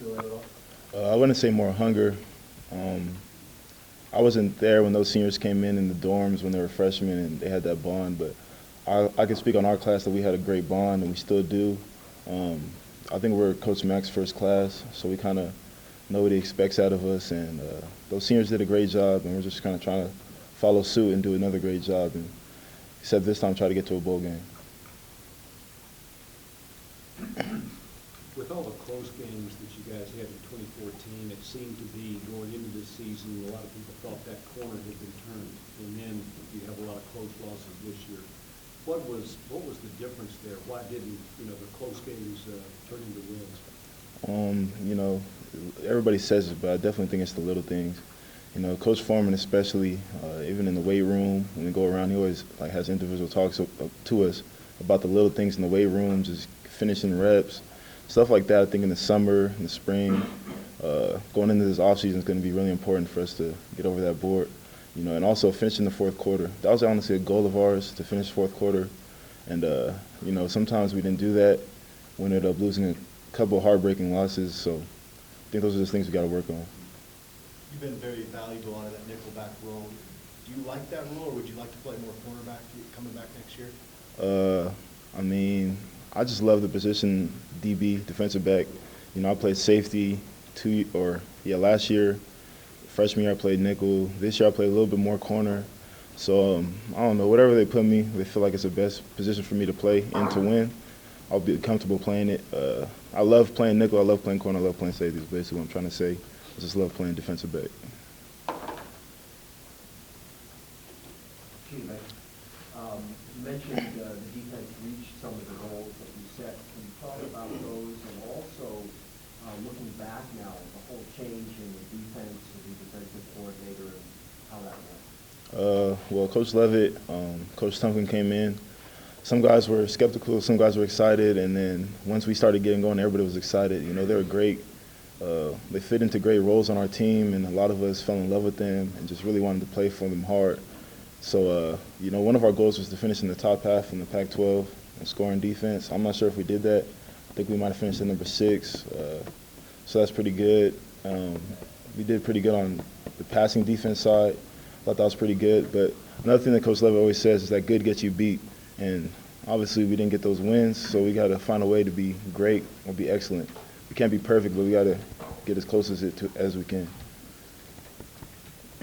feel that at all? I wouldn't say more hunger. Um, I wasn't there when those seniors came in the dorms when they were freshmen and they had that bond, but I can speak on our class that we had a great bond and we still do. Um, I think we're Coach Mack's first class, so we kind of know what he expects out of us, and those seniors did a great job, and we're just kind of trying to follow suit and do another great job, and except this time try to get to a bowl game. With all the close games that you guys had in 2014, it seemed to be going into this season, a lot of people thought that corner had been turned, and then you have a lot of close losses this year. What was the difference there? Why didn't the close games turn into wins? You know, everybody says it, but I definitely think it's the little things. You know, Coach Foreman especially, even in the weight room, when we go around, he always has individual talks to us about the little things in the weight rooms, is finishing reps, stuff like that. I think in the summer, in the spring, going into this offseason is going to be really important for us to get over that board. You know, and also finishing the fourth quarter. That was honestly a goal of ours, to finish fourth quarter. And, you know, sometimes we didn't do that. We ended up losing a couple of heartbreaking losses. So I think those are just things we got to work on. You've been very valuable on that nickelback role. Do you like that role, or would you like to play more cornerback coming back next year? I mean, I just love the position, DB, defensive back. You know, I played safety last year. Freshman year I played nickel. This year I played a little bit more corner. So I don't know, whatever they put me, they feel like it's the best position for me to play and to win. I'll be comfortable playing it. I love playing nickel. I love playing corner. I love playing safety is basically what I'm trying to say. I just love playing defensive back. Chidobe, you mentioned the defense reached some of the goals that you set. Can you talk about those, and also looking back now, the whole change in the defense, the defensive coordinator, and how that went? Well, Coach Levitt, Coach Tunkin came in. Some guys were skeptical, some guys were excited, and then once we started getting going, everybody was excited. You know, they were great. They fit into great roles on our team, and a lot of us fell in love with them and just really wanted to play for them hard. So, you know, one of our goals was to finish in the top half in the Pac-12 and scoring defense. I'm not sure if we did that. I think we might have finished at number 6. So that's pretty good. We did pretty good on the passing defense side. I thought that was pretty good. But another thing that Coach Levitt always says is that good gets you beat. And obviously we didn't get those wins, so we got to find a way to be great or be excellent. We can't be perfect, but we got to get as close as we can.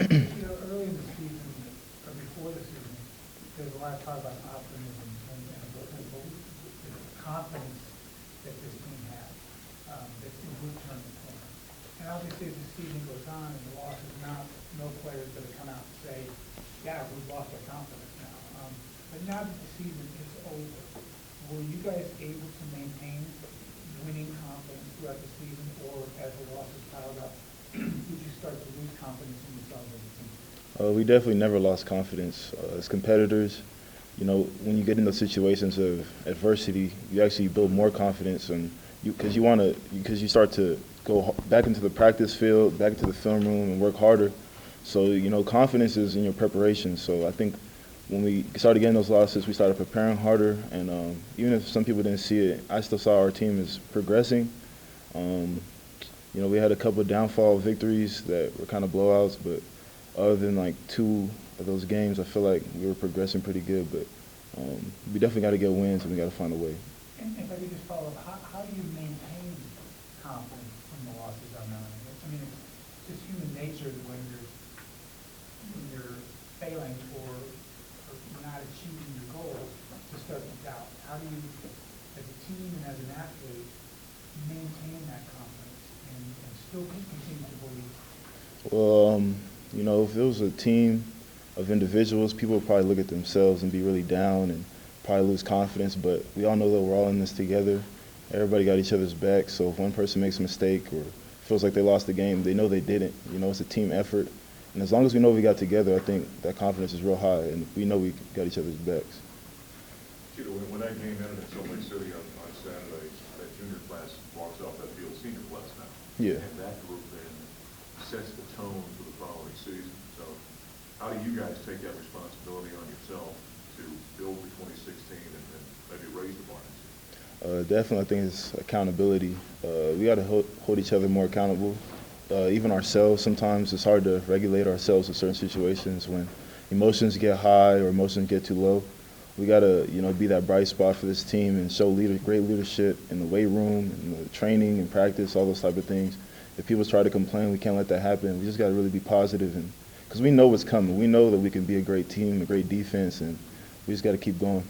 Early in the season, or before the season, there was a lot of talk about optimism and the confidence that this team had, that it would turn the corner. And obviously, as the season goes on and the losses mount, no players going to come out and say, yeah, we've lost our confidence now. But now that the season is over, were you guys able to maintain winning confidence throughout the season, or as the losses piled up, did you start to lose confidence in yourselves as a team? We definitely never lost confidence. As competitors, you know, when you get in those situations of adversity, you actually build more confidence, and because you start to go back into the practice field, back into the film room, and work harder. So, you know, confidence is in your preparation. So I think when we started getting those losses, we started preparing harder, and even if some people didn't see it, I still saw our team is progressing. You know, we had a couple of downfall victories that were kind of blowouts, but other than like 2 of those games, I feel like we were progressing pretty good. But we definitely got to get wins, and we got to find a way. And if I could just follow up, how do you maintain confidence from the losses on that? I mean, it's just human nature that when you're failing or not achieving your goals, to start to doubt. How do you, as a team and as an athlete, maintain that confidence and still continue to believe? Well, you know, if it was a team of individuals, people would probably look at themselves and be really down and probably lose confidence. But we all know that we're all in this together. Everybody got each other's back. So if one person makes a mistake or feels like they lost the game, they know they didn't. You know, it's a team effort. And as long as we know we got together, I think that confidence is real high, and we know we got each other's backs. Chidobe, when that game ended in Salt Lake City on Saturday, that junior class walks off that field, senior class now. Yeah. And that group then sets the tone for the following season. So how do you guys take that responsibility on yourself to build for 2016 and maybe raise the bar? Definitely, I think it's accountability. We got to hold each other more accountable. Even ourselves, sometimes it's hard to regulate ourselves in certain situations when emotions get high or emotions get too low. We got to, be that bright spot for this team and show great leadership in the weight room, in the training and practice, all those type of things. If people try to complain, we can't let that happen. We just got to really be positive, and because we know what's coming. We know that we can be a great team, a great defense, and we just got to keep going.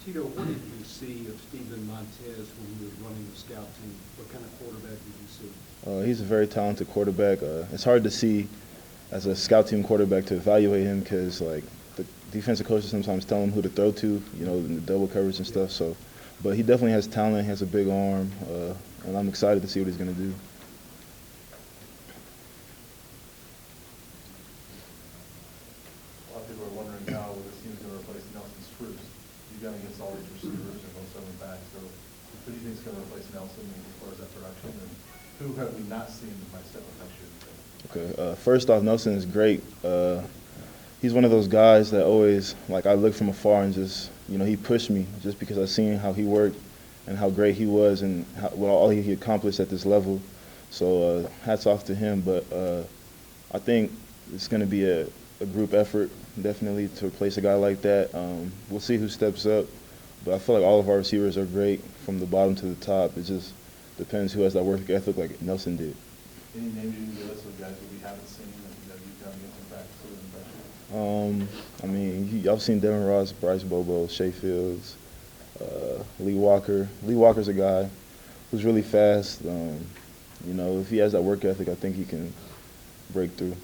Tito, what did you see of Steven Montez when he was running the scout team? What kind of quarterback did you see? He's a very talented quarterback. It's hard to see as a scout team quarterback to evaluate him because, the defensive coaches sometimes tell him who to throw to, in the double coverage and stuff. So, but he definitely has talent. He has a big arm, and I'm excited to see what he's going to do. A lot of people are wondering how this team's going to replace Nelson Spruce. You've got against all these receivers and most of them back. So who do you think is going to replace Nelson as far as that production? And who have we not seen that might step up next year? Okay, first off, Nelson is great. He's one of those guys that always, I look from afar and just, he pushed me just because I seen how he worked and how great he was and all he accomplished at this level. So hats off to him. But I think it's going to be a group effort, definitely, to replace a guy like that. We'll see who steps up. But I feel like all of our receivers are great from the bottom to the top. It just depends who has that work ethic like Nelson did. Any names you can give us of guys that we haven't seen that you've done against in practice or in pressure? Y'all seen Devin Ross, Bryce Bobo, Shea Fields, Lee Walker. Lee Walker's a guy who's really fast. If he has that work ethic, I think he can break through.